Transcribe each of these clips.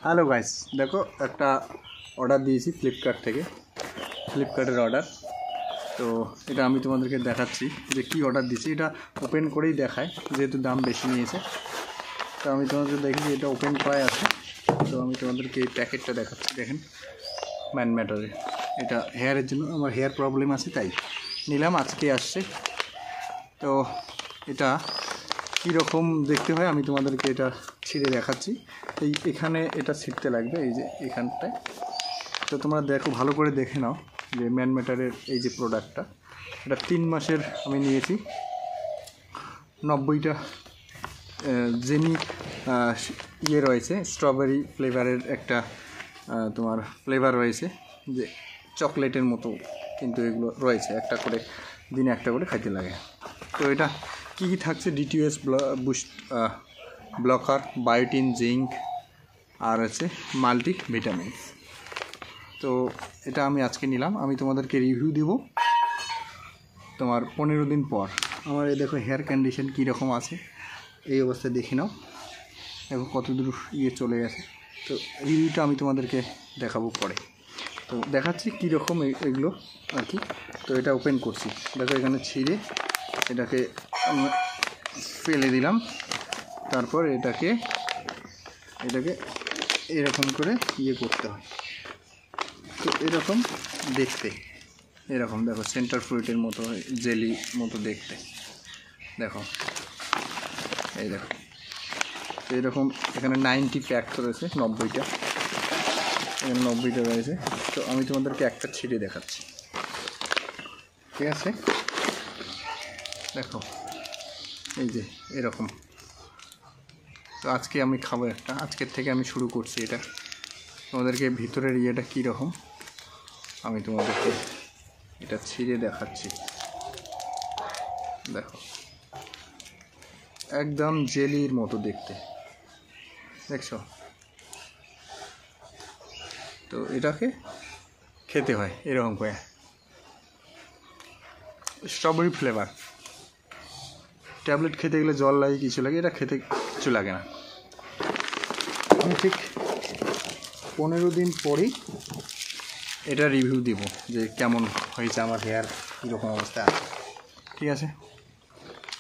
Hello guys, দেখো একটা order দিয়েছি ফ্লিপকার্টের অর্ডার। তো এটা আমি তোমাদেরকে দেখাচ্ছি যে কি অর্ডার দিয়েছি। এটা ওপেন করেই দেখায় যেহেতু দাম বেশি নিয়েছে। তো আমি তোমাদের দেখি যে এটা ওপেন করাই আছে। তো আমি তোমাদেরকে এই প্যাকেটটা দেখাচ্ছি। দেখেন, ম্যান ম্যাটারে এটা হেয়ারের জন্য, আমার হেয়ার প্রবলেম আছে তাই নিলাম, আজকে আসছে। তো এটা কীরকম দেখতে হয় আমি তোমাদেরকে এটা ছিঁড়ে দেখাচ্ছি। এখানে এটা ছিঁড়তে লাগবে, এই যে এখানটায়। তো তোমরা দেখো, ভালো করে দেখে নাও যে ম্যান ম্যাটারের এই যে প্রোডাক্টটা, এটা 3 মাসের আমি নিয়েছি। 90টা জেনি রয়েছে, স্ট্রবেরি ফ্লেভারের একটা তোমার ফ্লেভার রয়েছে, যে চকলেটের মতো, কিন্তু এগুলো রয়েছে একটা করে, দিনে একটা করে খাইতে লাগে। তো এটা কী কী থাকছে, DTS boost blocker, biotin, zinc, আর আছে মাল্টি ভিটামিন। তো এটা আমি আজকে নিলাম, আমি তোমাদেরকে রিভিউ দেব তোমার 15 দিন পর। আমার এই দেখো হেয়ার কন্ডিশন কীরকম আছে, এই অবস্থায় দেখে নাও, দেখো কত দূর চলে গেছে। তো রিভিউটা আমি তোমাদেরকে দেখাবো পরে। তো দেখাচ্ছি কীরকম এগুলো আর কি। তো এটা ওপেন করছি, দেখো এখানে ছিঁড়ে এটাকে ফেলে দিলাম। তারপর এটাকে এরকম করে করতে হয়। তো এরকম দেখতে, এরকম দেখো সেন্টার ফ্রুটের মতো, জেলি মতো দেখতে, দেখো এই দেখো। তো এরকম এখানে 90 প্যাক রয়েছে, 90টা, এখানে 90টা রয়েছে। তো আমি তোমাদেরকে একটা ছিঁড়ে দেখাচ্ছি, ঠিক আছে? দেখো এই যে এরকম। তো আজকে আমি খাবো একটা, আজকের থেকে আমি শুরু করছি এটা। তোমাদেরকে ভিতরের ইয়েটা কীরকম আমি তোমাদেরকে এটা ছিঁড়ে দেখাচ্ছি। দেখো একদম জেলির মতো দেখতে, দেখছো? তো এটাকে খেতে হয় এরকম করে, স্ট্রবেরি ফ্লেভার। ট্যাবলেট খেতে গেলে জল লাগে, কিছু লাগে, এটা খেতে কিছু লাগে না। আমি ঠিক 15 দিন পরেই এটা রিভিউ দিব যে কেমন হয়েছে আমার হেয়ার, কীরকম অবস্থা আছে, ঠিক আছে?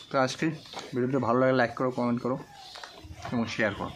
তো আজকে ভিডিওটা ভালো লাগে লাইক করো, কমেন্ট করো এবং শেয়ার করো।